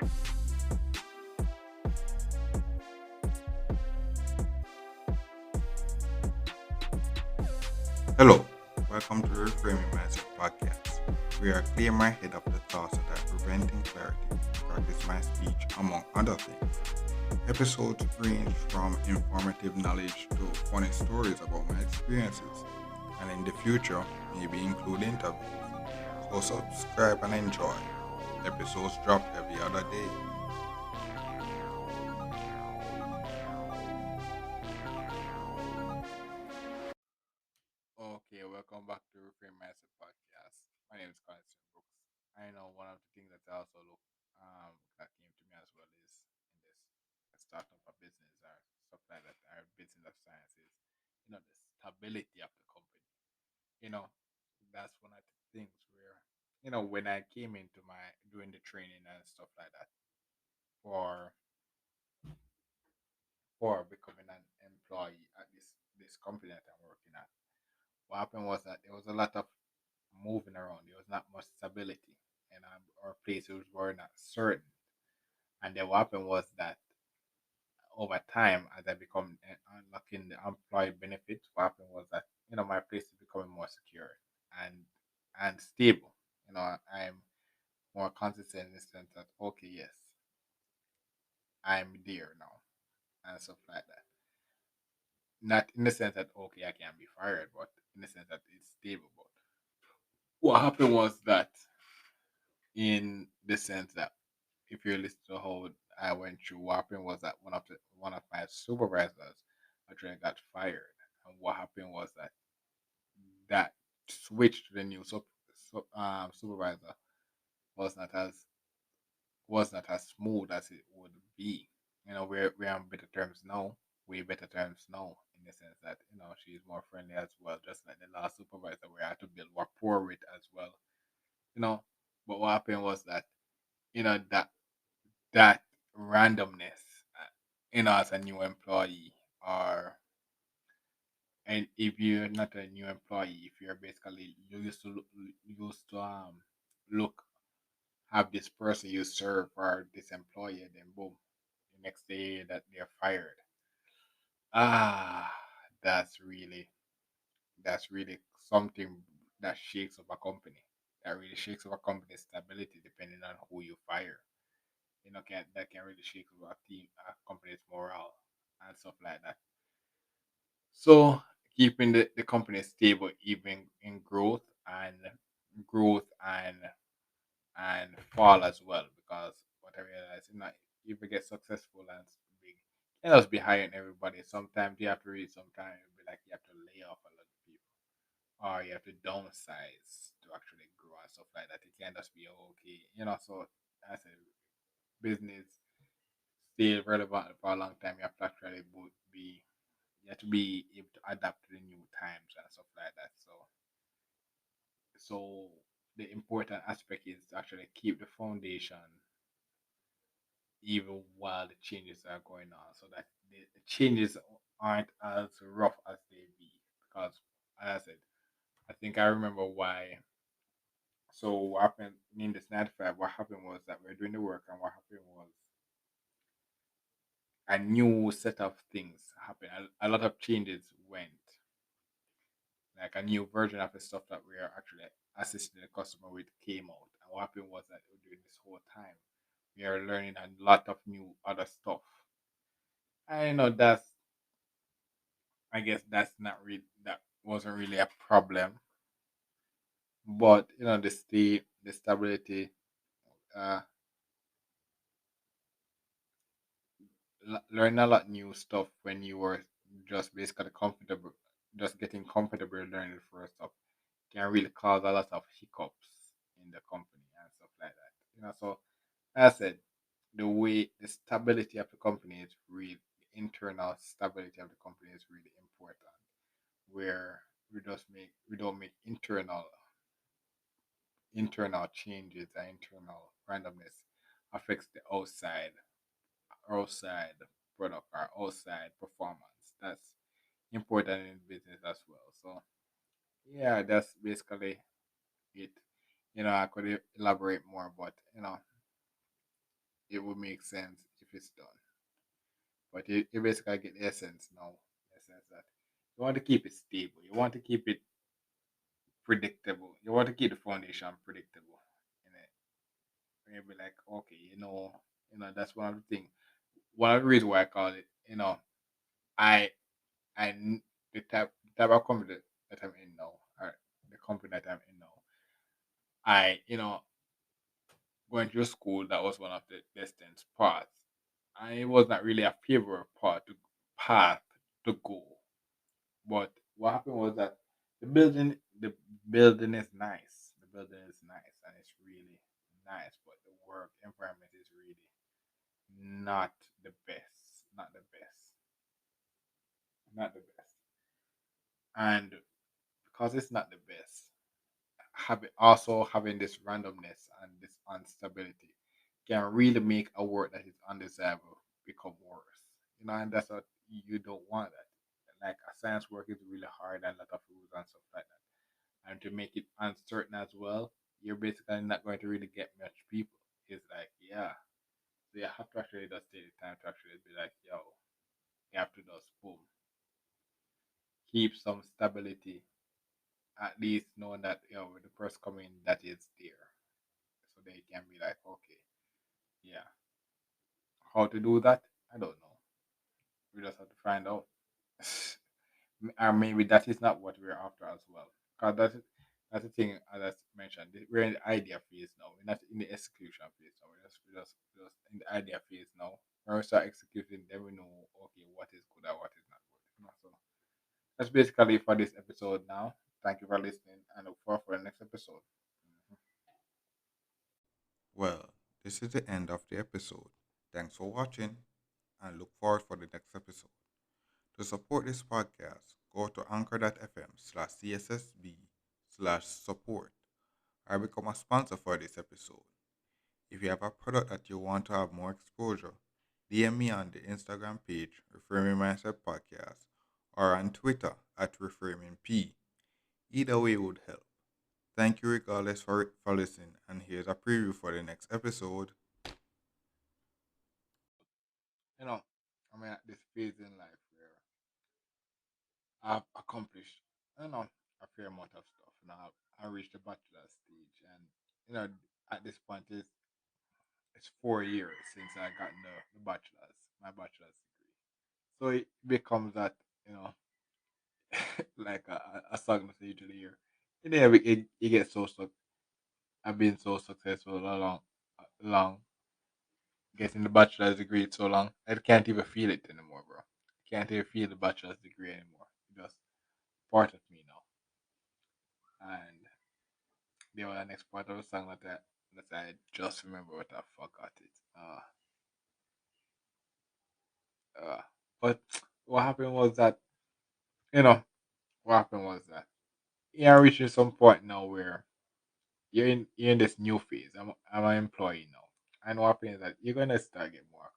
Hello, welcome to the Reframing Mindset podcast. We are clear my head of the thoughts that are preventing clarity, practice my speech, among other things. Episodes range from informative knowledge to funny stories about my experiences, and in the future, maybe include interviews. So subscribe and enjoy. Episodes drop every other day. Okay, welcome back to Reframe Mindset Podcast. My name is Colin Brooks. I know one of the things that I also look that came to me as well is in this starting up a business or stuff like that, or business of sciences, the stability of the company. You know, that's one of the things where, when I came into my doing the training and stuff like that for becoming an employee at this company that I'm working at, what happened was that there was a lot of moving around. There was not much stability, and our places were not certain. And then what happened was that over time, as I become unlocking the employee benefits, what happened was that my place is becoming more secure and stable. I'm more consistent in the sense that okay, yes, I'm there now and stuff like that. Not in the sense that okay, I can be fired, but in the sense that it's stable. But what happened was that in the sense that if you listen to how I went through, what happened was that one of my supervisors actually got fired, and what happened was that switch to the new supervisor was not as smooth as it would be. We're on better terms now, way better terms now, in the sense that she's more friendly as well, just like the last supervisor we had to build rapport with as well. You know, but what happened was that that randomness, as a new employee, or and if you're not a new employee, if you're basically you used to look have this person you serve or this employee, and then boom, the next day that they're fired. Ah, that's really something that shakes up a company. That really shakes up a company's stability, depending on who you fire. Can really shake up a company's morale and stuff like that. So keeping the company stable even in growth and fall as well, because what I realize, if you get successful and big, you just be hiring everybody. Sometimes you have to read, sometimes it'll be like you have to lay off a lot of people, or you have to downsize to actually grow and stuff like that. It can't just be okay, so as a business stay relevant for a long time, you have to actually be you have to be able to adapt to the new times and stuff like that. So the important aspect is to actually keep the foundation even while the changes are going on, so that the changes aren't as rough as they be. Because, as I said, I think I remember why. So what happened in this 95? What happened was that we are doing the work, and what happened was a new set of things happened. A lot of changes went, like a new version of the stuff that we are actually assisting the customer with came out. And what happened was that during this whole time, we are learning a lot of new other stuff. I know I guess that's not really that wasn't really a problem, but the stability, uh, learn a lot new stuff when you were just basically comfortable, just getting comfortable learning the first stuff can really cause a lot of hiccups in the company and stuff like that. So as I said, the stability of the company is real. The internal stability of the company is really important. Where we don't make internal changes and internal randomness affects the outside product or outside performance. That's important in business as well. So yeah, that's basically it. I could elaborate more, but it would make sense if it's done. But you basically get the essence now. The essence that you want to keep it stable. You want to keep it predictable. You want to keep the foundation predictable. And then you'll be like, okay, that's one of the things. One of the reasons why I call it, I the type of company that I'm in now, or the company that I'm in now, I going through school, that was one of the distance paths. And it was not really a favorite path to go. But what happened was that the building is nice. The building is nice and it's really nice, but the work environment is really not the best. Not the best. Not the best. And because it's not the best, having this randomness and this instability can really make a work that is undesirable become worse. And that's what you don't want that. Like a science work is really hard and a lot of rules and stuff like that. And to make it uncertain as well, you're basically not going to really get much people. It's like, yeah. So you have to actually just take the time to actually be like, yo, you have to just boom. Keep some stability, at least knowing that when the person coming that is there. So they can be like, okay, yeah. How to do that? I don't know. We just have to find out. Or maybe that is not what we're after as well. Because that's the thing, as I mentioned, we're in the idea phase now. We're not in the execution phase now. We're just in the idea phase now. When we start executing, then we know, okay, what is good and what is not good. So that's basically for this episode now. Thank you for listening and look forward for the next episode. Mhm. Well, this is the end of the episode. Thanks for watching and look forward for the next episode. To support this podcast, go to anchor.fm/cssb/support or become a sponsor for this episode. If you have a product that you want to have more exposure, DM me on the Instagram page, Reframing Mindset Podcast, or on Twitter at ReframingP. Either way would help. Thank you regardless for listening, and here's a preview for the next episode. I'm at this phase in life where I've accomplished, a fair amount of stuff. Now I reached the bachelor stage, and at this point, it's 4 years since I got my bachelor's degree. So it becomes that you know, like a song that you usually hear. It gets so. I've been so successful long getting the bachelor's degree so long. I can't even feel it anymore, bro. Can't even feel the bachelor's degree anymore. It's just part of me now. And the other next part of the song that I just remember what I forgot it. Uh, but what happened was that you know what happened was that you're reaching some point now where you're in this new phase. I'm an employee now. And what happens is that you're gonna start getting more